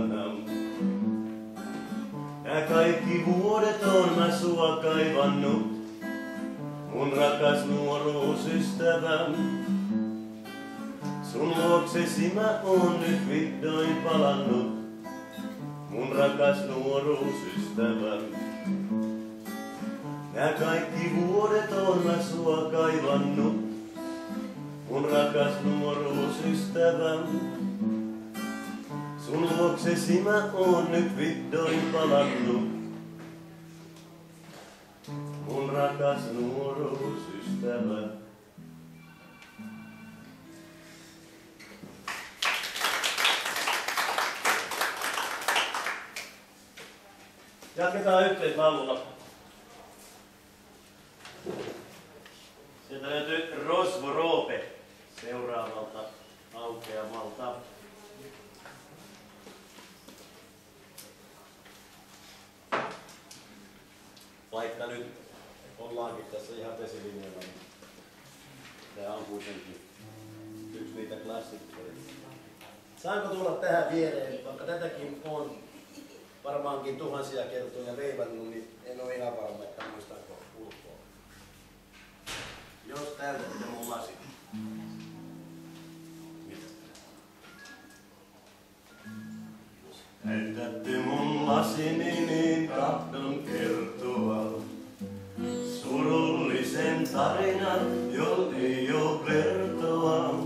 ihana. Nää kaikki vuodet on mä sua kaivannut, mun rakas nuoruusystävä. Sun luoksesi mä oon nyt vihdoin palannut, mun rakas nuoruusystävä. Nää kaikki vuodet on mä sua kaivannut, mun rakas nuoruusystävä. Sun luoksesi mä oon nyt vihdoin palannut, mun rakas nuoruusystävä. Jatketaan yhteislaululla. Sieltä löytyy Rosvo Roope seuraavalta aukeamalta. Vaikka nyt ollaankin tässä ihan vesilinjalla, niin tää on kuitenkin yksi niitä klassikkoja. Saanko tulla tähän viereen, vaikka tätäkin on varmaankin tuhansia kertoja veivannut, niin en ole ihan varma, että muistanko ulkoa. Jos täytätte mun lasi. Täytätte mun lasini, niin tahdon kertoa surullisen tarinan, joll ei oo vertoa.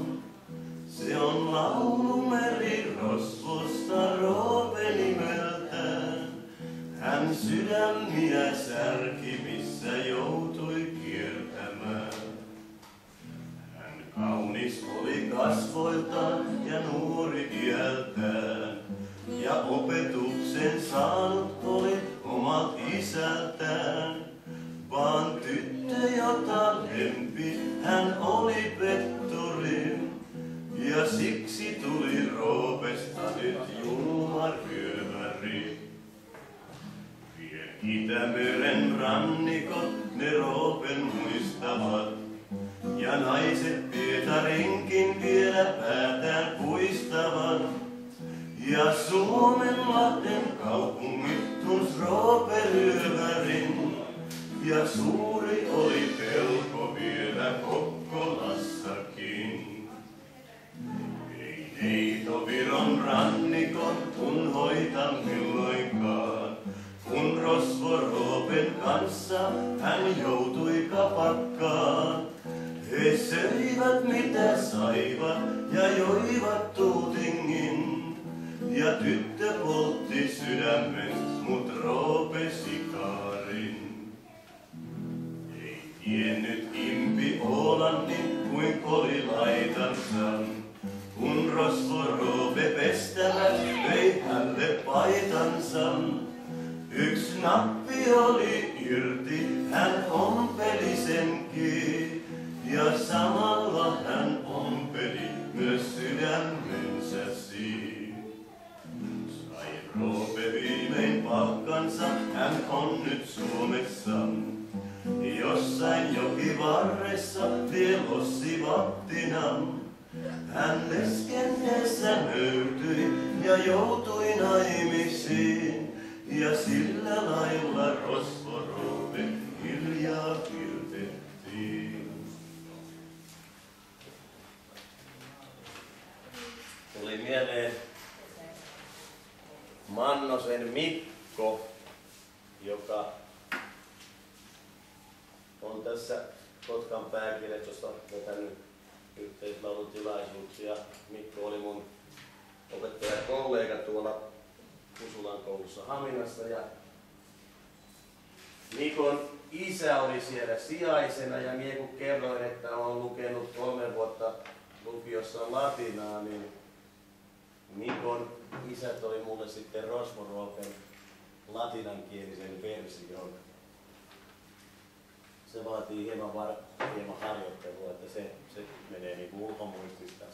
Se on laulu merirosvosta Roope nimeltään. Hän sydämiä särki, missä joutui kiertämään. Hän kaunis oli kasvoiltaan ja nuori iältään. Ja opetuksen saanut oli omat isältään. Vaan tyttö, jota lempi, hän oli pettori. Ja siksi tuli Roopesta nyt julma ryöväri. Itämeren rannikot ne Roopen muistavat. Ja naiset Pietarinkin vielä päätään puistavat. Ja Suomenlahden kaupungit tunsi Roope ryövärin. Ja suuri oli pelko vielä Kokkolassakin. Ei Viron rannikon kun hoita milloinkaan. Kun Rosvo Roopen kanssa hän joutui kapakkaan. He söivät mitä saivat ja joivat tuutingin. Ja tyttö poltti sydämen, mut Roope sikaarin. Ei tiennyt impi Oolannin kuin oli laitansa. Kun Rosvo Roope pestävät vei hänelle paitansa. Yksi nappi oli irti, hän ompeli senkin. Ja samalla hän ompeli myös sydämensäsi. Sai Roope viimein palkkansa, hän on nyt Suomessa. Jossain jokivarressa vie Lossi Vattinan. Hän leskenneessä nöyrtyi ja joutui naimisiin. Ja sillä lailla Rosvo Roope hiljaa kirtettiin. Tuli mieleen Mannosen Mikko, joka on tässä Kotkan pääkirjastosta vetänyt yhteislaulutilaisuuksia. Mikko oli mun opettajakollega tuolla Kusulan koulussa Haminassa ja Mikon isä oli siellä sijaisena ja minä kun kerroin, että olen lukenut 3 vuotta lukiossa latinaa, niin Mikon isä toi mulle sitten Rosvo Roopen latinankielisen version. Se vaatii hieman harjoittelua, että se menee niin kuin ulkomuistista.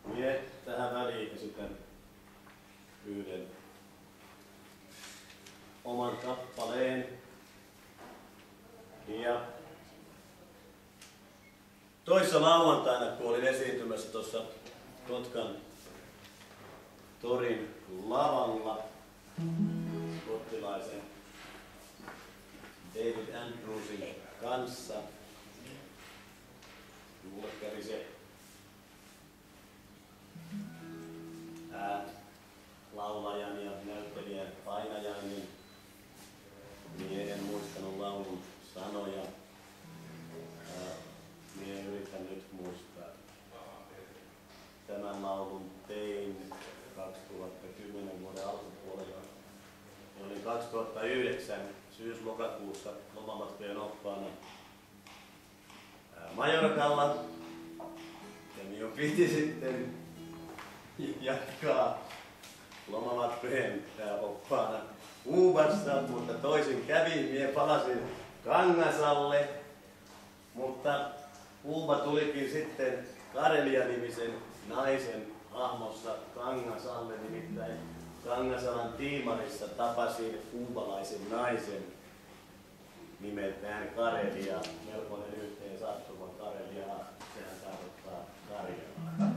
Minä tähän väliin esitän yhden oman kappaleen. Ja toissa lauantaina, kun olin esiintymässä tuossa Kotkan torin lavalla skottilaisen David Andrewsin kanssa, mulle kävi se laulajan ja näyttelijän painajainen, niin en muistanut laulun sanoja. Minä yritän nyt muistaa. Tämän laulun tein 2010 vuoden alkupuolella. Olin 2009 syys-lokakuussa lomamatkojen oppaana Majorkalla. Ja minun piti sitten jatkaa lomamatkojen oppaana Kuubassa, mutta toisin kävi. Minä palasin Kangasalle, mutta Kuuba tulikin sitten Karelia-nimisen naisen hahmossa Kangasalle, nimittäin Kangasalan Tiimarissa tapasin kuubalaisen naisen nimeltään Karelia. Melkoinen yhteen sattuma Karelia, sehän tarkoittaa Karjalaa.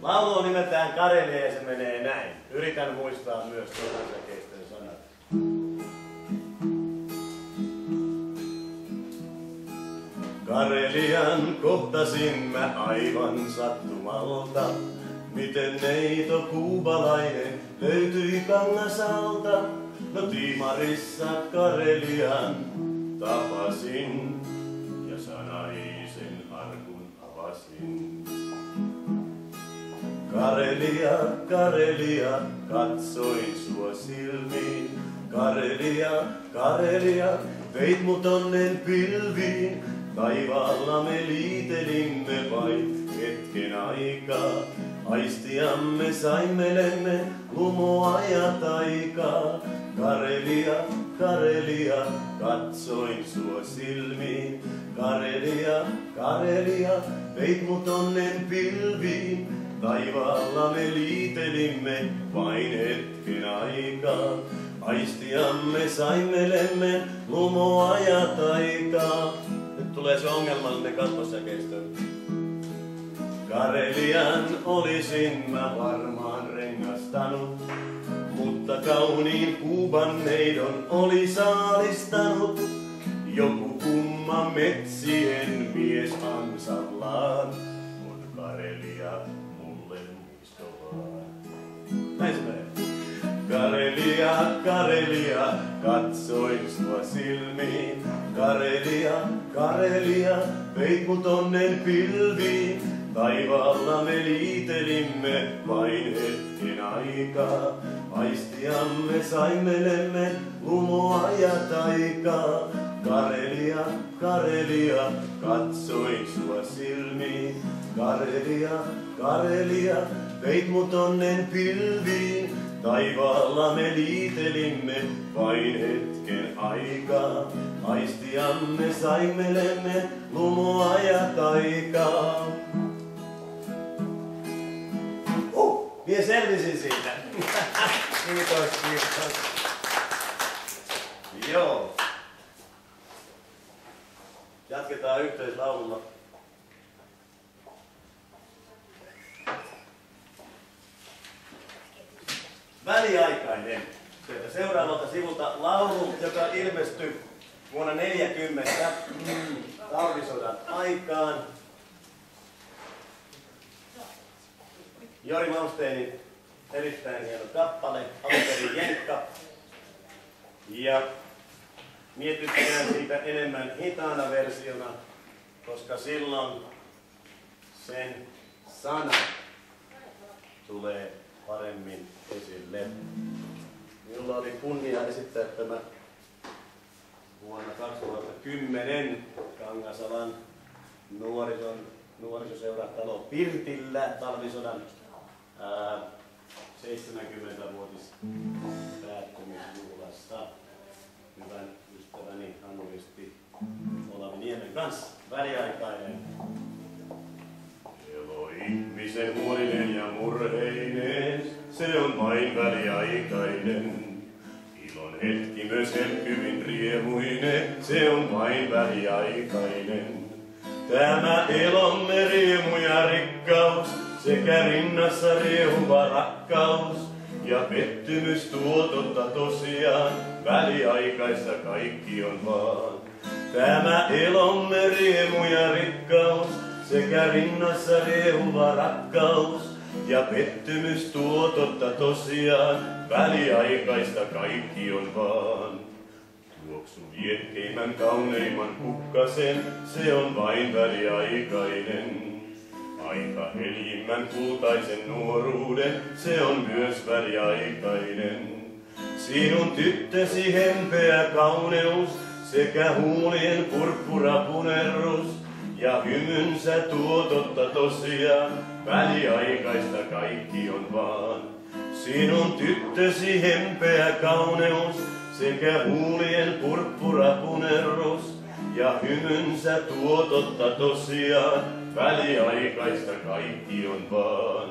Laulu on nimeltään Karelia ja se menee näin. Yritän muistaa myös sodansäkeisten sanat. Karelian kohtasin mä aivan sattumalta. Miten neito kuubalainen löytyi Kangasalta? No Tiimarissa Karelian tapasin ja sanaisen arkun avasin. Karelia, Karelia, katsoin sua silmiin. Karelia, Karelia, veit mut onnen pilviin. Taivaalla me liitelimme vain hetken aikaa. Aistiamme saimelemme lumoa ja taikaa. Karelia, Karelia, katsoin sua silmiin. Karelia, Karelia, veit mut onnen pilviin. Taivaalla me liitelimme vain hetken aikaa. Aistiamme saimelemme lumoa ja taikaa. Nyt tulee se ongelmallinen kakkossäkeistö. Karelian olisin mä varmaan rengastanut, mutta kauniin Kuuban neidon oli saalistanut. Joku kumma metsien mies ansallaan, mut Karelia mulle muisto vaan. Näin se menee. Karelia, Karelia, katsoin sua silmiin. Karelia, Karelia, veit mut onnen pilviin. Taivaalla me liitelimme vain hetken aikaa. Aistiamme saimelemme lumoa ja taikaa. Karelia, Karelia, katsoin sua silmiin. Karelia, Karelia, veit mut onnen pilviin. Taivaalla me liitelimme vain hetken aikaa. Aistiamme saimelemme lumoa ja taikaa. Minä selvisin siitä. Kiitos, kiitos. Joo. Jatketaan yhteislaululla. Väliaikainen. Seuraavalta sivulta laulu, joka ilmestyi vuonna 1940 talvisodan aikaan. Jori Malmsteinin erittäin hieno kappale, alunperin jenkka. Ja mietitään siitä enemmän hitaana versiona, koska silloin sen sana tulee paremmin esille. Minulla oli kunnia esittää tämä vuonna 2010 Kangasalan nuorisoseuratalo Pirtillä talvisodan 70-vuotis päättymisjuhlassa hyvän ystäväni Hannu-Listi Olavi Niemen kanssa. Väliaikainen. Elo ihmisen huolinen ja murheinen, se on vain väliaikainen. Ilon hetki myös herkkyvin riemuinen, se on vain väliaikainen. Tämä elomme riemu ja rikkaus, sekä rinnassa riehuva rakkaus. Ja pettymys tuo totta tosiaan, väliaikaista kaikki on vaan. Tämä elomme riemu ja rikkaus, sekä rinnassa riehuva rakkaus. Ja pettymys tuo totta tosiaan, väliaikaista kaikki on vaan. Tuoksu viekkeimmän kauneimman kukkasen, se on vain väliaikainen. Aika heljimmän kultaisen nuoruuden, se on myös väliaikainen. Sinun tyttösi hempeä kauneus, sekä huulien purppurapunerrus, ja hymynsä tuo totta tosiaan, väliaikaista kaikki on vaan. Sinun tyttösi hempeä kauneus, sekä huulien purppurapunerrus, ja hymynsä tuo totta tosiaan, väliaikaista kaikki on vaan.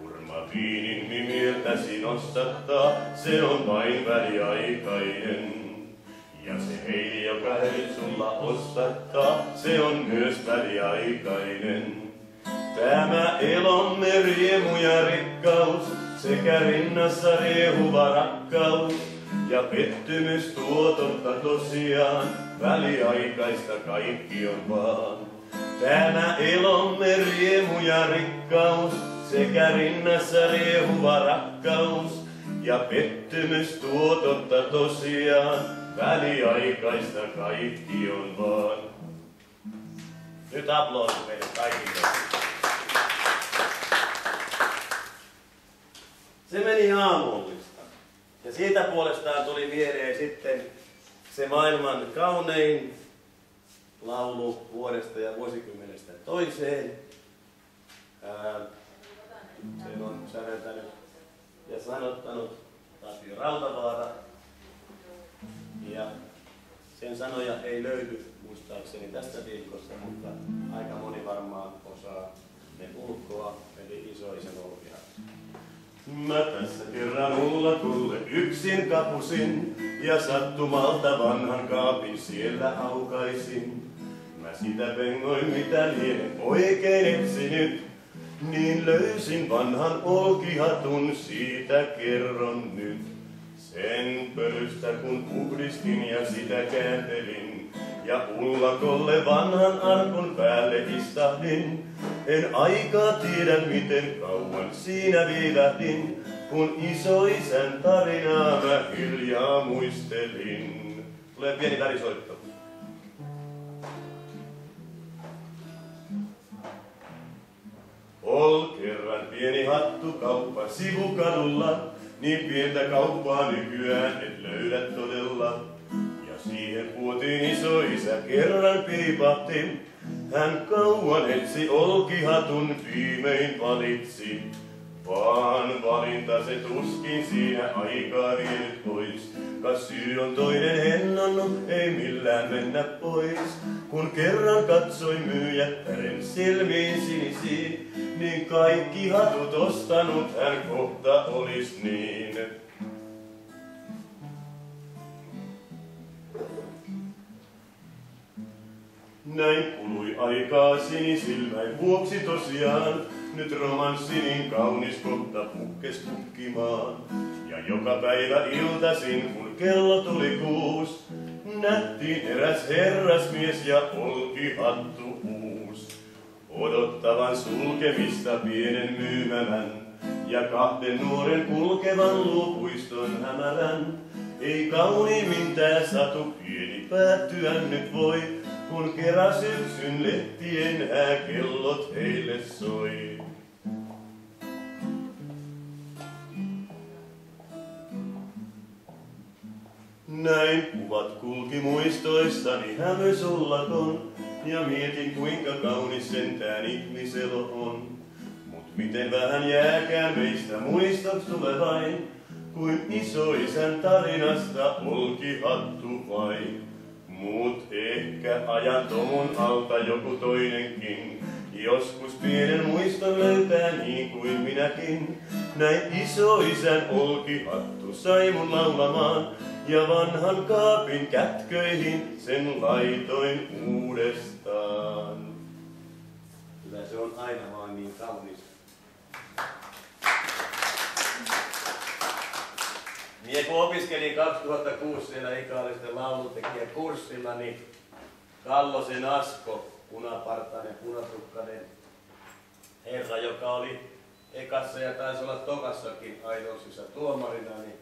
Hurma viinin mieltäsi nostattaa, se on vain väliaikainen. Ja se heili, joka heidät sulla ostattaa, se on myös väliaikainen. Tämä elomme riemu ja rikkaus, sekä rinnassa riehuva rakkaus. Ja pettymys tuo totta tosiaan, väliaikaista kaikki on vaan. Tämä elomme riemu ja rikkaus, sekä rinnassa riehuva rakkaus. Ja pettymys tuo totta tosiaan, väliaikaista kaikki on vaan. Nyt aplodit meille kaikille. Se meni aamullista. Ja siitä puolestaan tuli mieleen sitten se maailman kaunein laulu vuodesta ja vuosikymmenestä toiseen. Sen on säveltänyt ja sanottanut Tapio Rautavaara. Ja sen sanoja ei löydy muistaakseni tästä viikosta, mutta aika moni varmaan osaa ne ulkoa, eli isoisen Olkihan. Mä tässä kerran ullakulle yksin kapusin, ja sattumalta vanhan kaapin siellä aukaisin. Mä sitä pengoin mitä lienen oikein etsinyt, niin löysin vanhan olkihatun, siitä kerron nyt. Sen pölystä kun puhdistin ja sitä kääntelin, ja ullakolle vanhan arkun päälle istahdin. En aikaa tiedä miten kauan siinä viivähdin, kun isoisän tarinaa mä hiljaa muistelin. Tulee pieni välisoitto. Ol kerran pieni hattukauppa sivukadulla, niin pientä kauppaa nykyään et löydä todella. Ja siihen puotiin isoisä kerran piipahti, hän kauan etsi olkihatun, viimein valitsi. Vaan valinta se tuskin siinä aikaa vienyt pois, kas syy on toinen hennannut, ei millään mennä pois. Kun kerran katsoi myyjättären silmiin sinisiin, niin kaikki hatut ostanut hän kohta olis niin. Näin kului aikaa sinisilmäin vuoksi tosiaan, nyt romanssi niin kaunis kohta pukkes pukkimaan. Ja joka päivä iltasin, kun kello tuli 6, nähtiin eräs herrasmies ja olkihattu uus. Odottavan sulkemista pienen myymälän, ja 2 nuoren kulkevan luupuiston hämärän. Ei kauniimmin tää satu pieni päättyä nyt voi, kun kerran syksyn lehtien hääkellot heille soi. Näin kuvat kulki muistoissani hämösullakon, ja mietin kuinka kaunis sentään ihmiselo on. Mut miten vähän jääkään meistä muistoks tulee vain, kuin isoisän tarinasta olkihattu vain. Mut ehkä ajan tomun alta joku toinenkin, joskus pienen muiston löytää niin kuin minäkin. Näin isoisän olkihattu sai mun laulamaan, ja vanhan kaapin kätköihin sen laitoin uudestaan. Kyllä se on aina vaan niin kaunis. Mie kun opiskelin 2006 siellä Ikaalisten lauluntekijäkurssilla, niin Kallosen Asko, punapartainen, punatrukkainen herra, joka oli ekassa ja taisi olla tokassakin Aidoksissa tuomarina, niin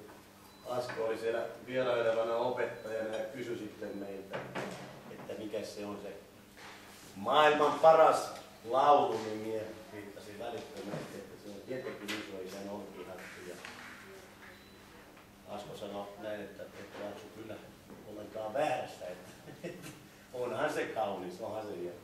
Asko oli siellä vierailevana opettajana ja kysyi sitten meiltä, että mikä se on se maailman paras laulu, niin mie viittasin välittömästi, että se on tietenkin Isoisän Olkihattu. Ja Asko sanoi näin, että Laakso kyllä ollenkaan väärässä, että onhan se kaunis, onhan se hieno.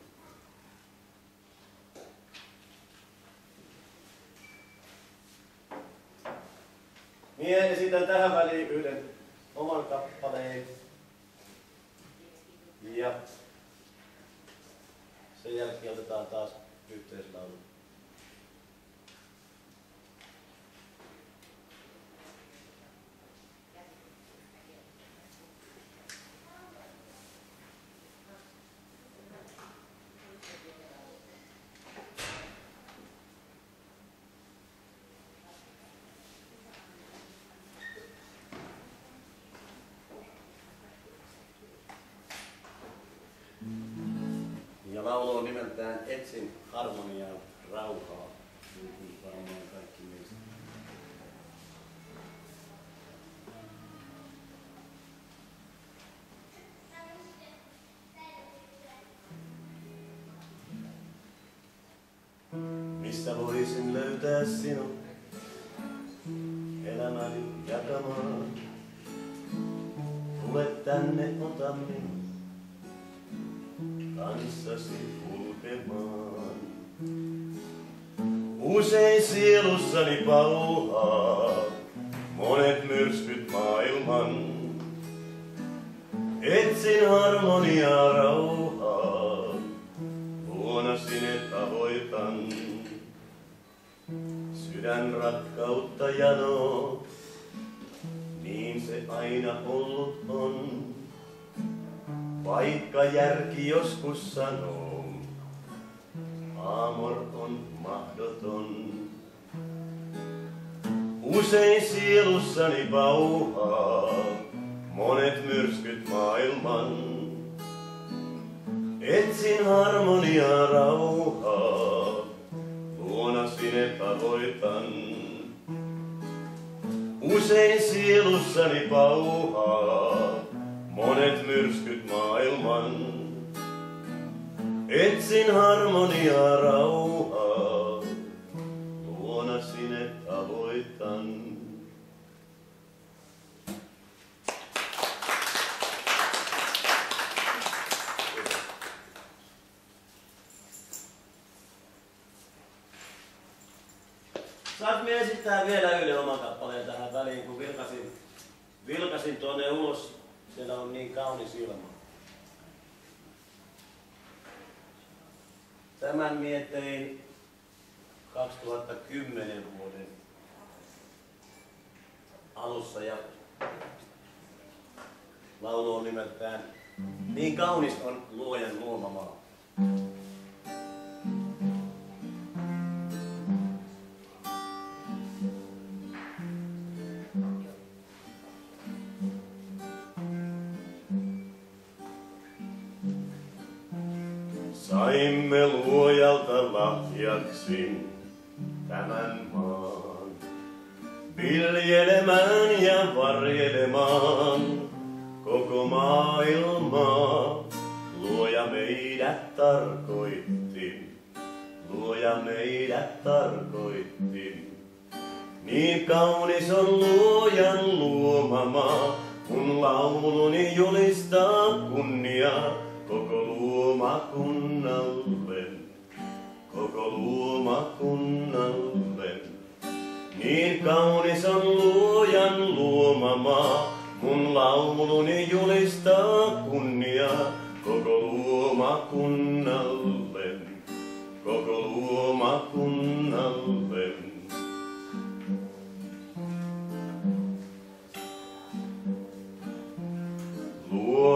Mie esitän tähän väliin yhden oman kappaleen ja sen jälkeen otetaan taas yhteislaulu. Ja laulu on nimeltään Etsin harmoniaa rauhaa. Niin varmaan kaikki meistä. Missä voisin löytää sinut elämäni jakamaan? Tule tänne, ota minut kanssasi kulkemaan. Usein sielussani pauhaa monet myrskyt maailman. Etsin harmoniaa rauhaa, luonasi ne tavoitan. Sydän rakkautta janoo, niin se aina ollut on. Vaikka järki joskus sanoo, amor on mahdoton. Usein sielussani pauhaa monet myrskyt maailman. Etsin harmoniaa rauhaa, luonasi ne tavoitan. Usein sielussani pauhaa monet myrskyt maailman. Etsin harmoniaa rauhaa, luonasi ne tavoitan. Saat me esittää vielä yhden oman kappaleen tähän väliin, kun vilkasin tuonne ulos. Siellä on niin kaunis ilma. Tämän mietin 2010 vuoden alussa ja laulu on nimeltään Niin kaunis on luojan luoma maa. Saimme luojalta lahjaksi tämän maan, viljelemään ja varjelemaan koko maailmaa. Luoja meidät tarkoitti, luoja meidät tarkoitti. Niin kaunis on luojan luoma maa, kun lauluni julistaa kunniaa koko luomakunnalle, koko luomakunnalle. Niin kaunis on luojan luoma maa, mun lauluni julistaa kunniaa koko luomakunnalle, koko luomakunnalle.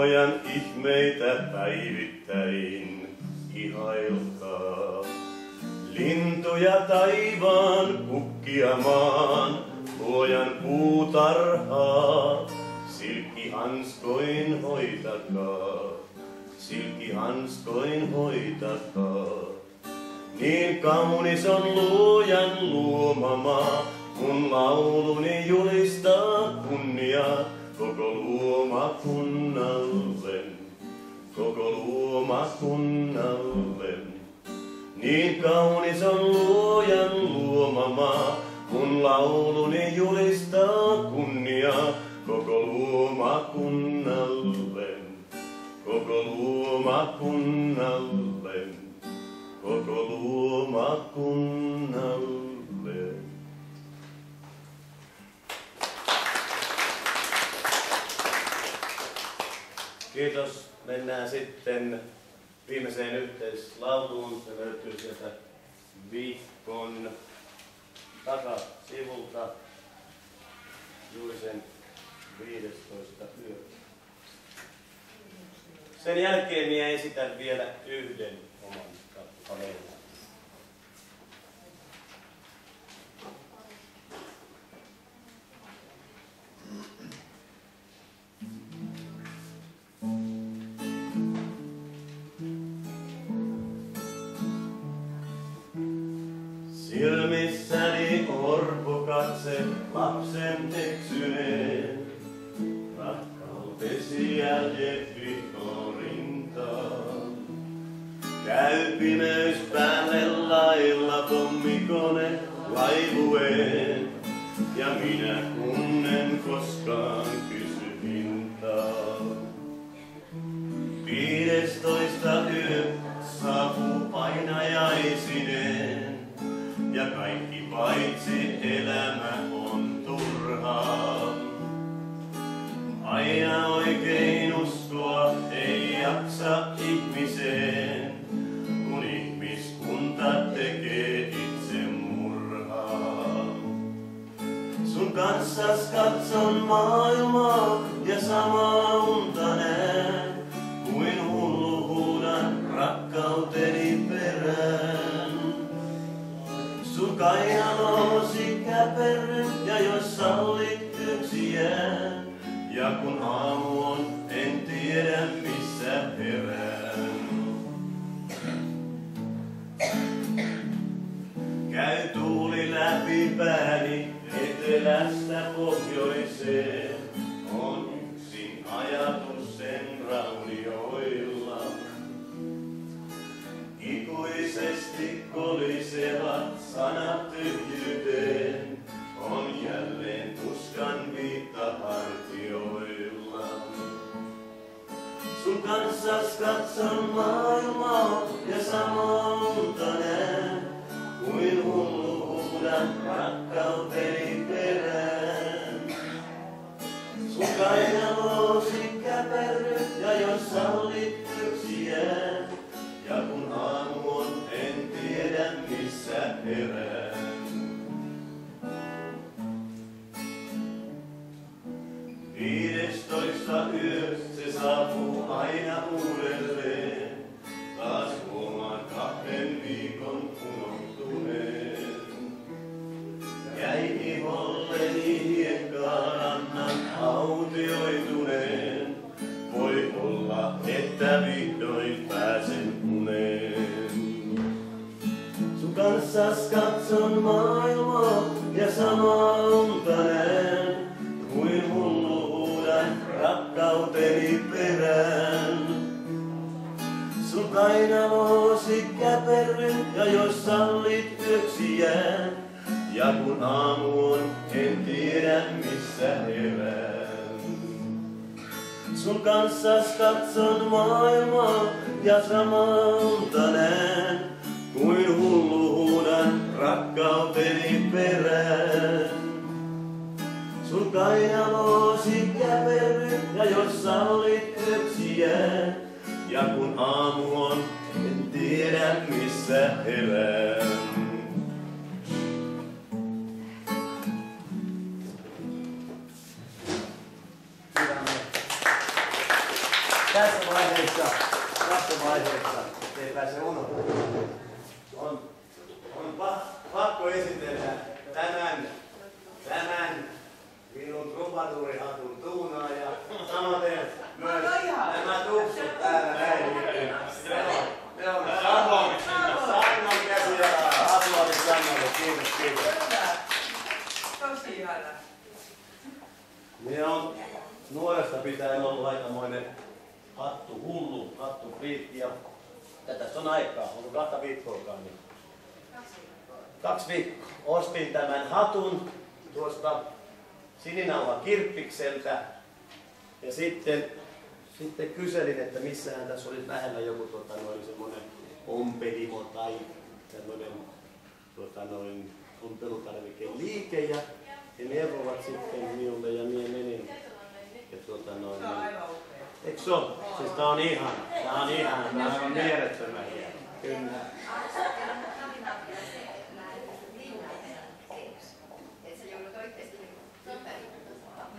luojan ihmeitä päivittäin ihailkaa. Lintuja taivaan, kukkia maan, luojan puutarhaa. Silkkihanskoin hoitakaa, silkkihanskoin hoitakaa. Niin kaunis on luojan luoma maa, mun lauluni julistaa kunniaa koko luomakunnalle, koko luomakunnalle. Niin kaunis on luojan luoma maa, mun lauluni julistaa kunniaa koko luomakunnalle, koko luomakunnalle, koko luomakunnalle. Kiitos. Mennään sitten viimeiseen yhteislauluun. Se löytyy sieltä viikon takasivulta juuri sen 15 yö. Sen jälkeen minä esitän vielä yhden oman kappaleen. Silmissäni orpo katse lapsen eksyneen, rakkautesi jäljet vihko rintaan. Käy pimeys päälle lailla pommikone laivueen, ja minä kun en koskaan kysy hintaa. 15 yö saapuu painajaisineen, ja kaikki paitsi elämä on turhaa. Aina oikein uskoa ei jaksa ihmiseen, kun ihmiskunta tekee itsemurhaa. Sun kanssas katson maailmaa ja samaa unta näen, kuin hullu huudan rakkauteni perään. Sun kainaloosi käperryn ja jos sallit yksi jään, ja kun aamu on, en tiedä missä herään. Käy tuuli läpi pääni etelästä pohjoiseen, on yksin ajatus sen raunioilla. Ikuisesti kolisevat sanat tyhjyyteen, on jälleen tuskan viitta hartioilla. Sun kanssas katson maailmaa ja samaa unta näen, kuin hullu huudan rakkauteni perään. Sun kainaloosi käperry ja jos sallit yksi jään, ja kun aamu on, en tiedä missä herään. 15 yö se saapuu aina uudelleen, taas huomaan 2 viikon unohtuneen. Jäi iholleni hiekkaan rannan autioituneen, voi olla, että vihdoin pääsen uneen. Sun kanssas katson maailmaa ja samaa unta näen, kuin hullu huudan rakkauteni perään. Sun kainaloosi käperryn ja jos sallit yöksi jään, ja kun aamu on, en tiedä missä herään. Sun kanssas katson maailmaa ja samaa unta näen, kuin hullu huudan rakkauteni perään. Sun kainaloosi käperry ja jos sallit yöksi jään, ja kun aamu on, en tiedä missä herään. tässä vaiheessa, ei pääse unohtamaan. On pakko esitellä tämän minun trubaduurihatun tuunaaja. Samaten myös nämä tuksut täällä näin. Ne on Sannan käsiä. Aplodit Sannalle. Kiitos. Tosi ihana. Minä on nuoresta pitäen ollut aikamoinen hattuhullu, hattufriikki ja tästä on aikaa, ollut 2 viikkoakaan. Niin 2 viikkoa. Ostin tämän hatun tuosta Sininauha Kirppikseltä ja sitten kyselin, että missähän tässä olisi lähellä joku semmoinen ompelimo tai semmoinen ompelutarvikeliike ja he neuvovat sitten minulle ja minä menin. Ja Se on aivan upea. eikö se ole? Siis tää on ihana. Tää on aivan mielettömän hieno. Kyllä.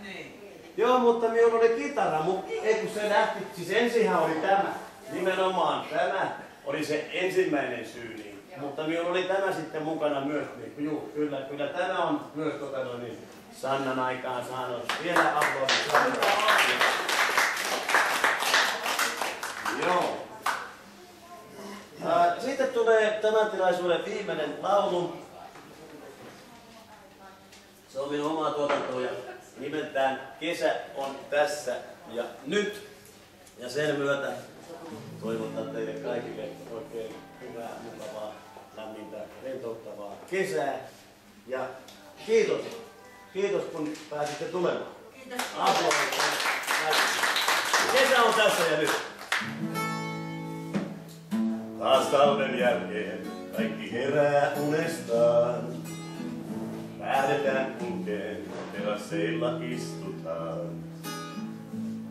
Niin. Joo, mutta minulla oli kitara, ei kun se lähti, siis ensinhän oli tämä. Nimenomaan tämä oli se ensimmäinen syy. Niin. Mutta minulla oli tämä sitten mukana myös. Niin, juu, kyllä tämä on myös Sannan aikaan saanut. Vielä aplodit Sannalle. Joo. Sitten tulee tämän tilaisuuden viimeinen laulu. Se on minun omaa tuotantoa ja nimeltään Kesä on tässä ja nyt. Ja sen myötä toivotan teille kaikille oikein hyvää, mukavaa, lämmintä, rentouttavaa kesää. Ja kiitos. Kiitos kun pääsitte tulemaan. Kiitos. Aplodit. Kesä on tässä ja nyt. Taas talven jälkeen kaikki herää unestaan. Lähdetään kulkeen, terasseilla istutaan.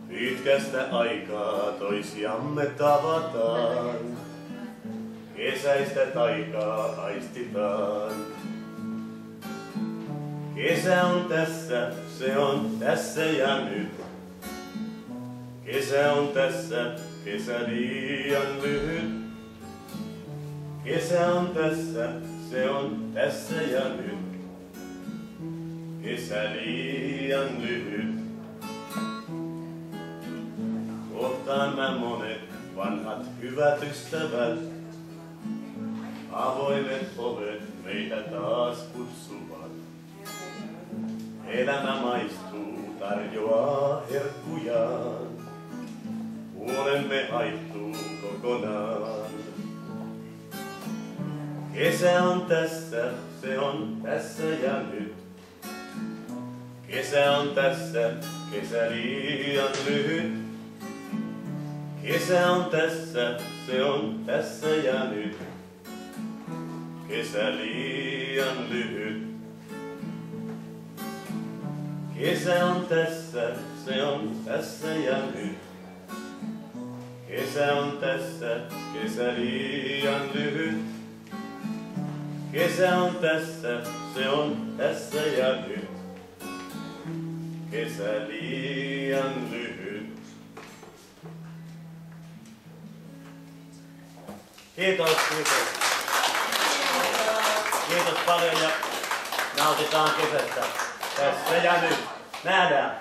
Pitkästä aikaa toisiamme tavataan. Kesäistä taikaa aistitaan. Kesä on tässä, se on tässä ja nyt. Kesä on tässä, kesä liian lyhyt. Kesä on tässä, se on tässä ja nyt. Kesä liian lyhyt. Kohtaan mä monet vanhat hyvät ystävät. Avoimet ovet meitä taas kutsuvat. Elämä maistuu, tarjoaa herkkujaan. Huolemme haittuu kokonaan. Kesä on tässä, se on tässä ja nyt. Kesä on tässä, kesä liian lyhyt. Kesä on tässä, se on tässä ja nyt. Kesä liian lyhyt. Kesä on tässä, se on tässä ja nyt. Kesä on tässä, kesä liian lyhyt. Kesä on tässä, se on tässä ja nyt. Kesä liian lyhyt. Kiitos. Kiitos paljon ja nautitaan kesästä. Tässä ja nyt. Nähdään.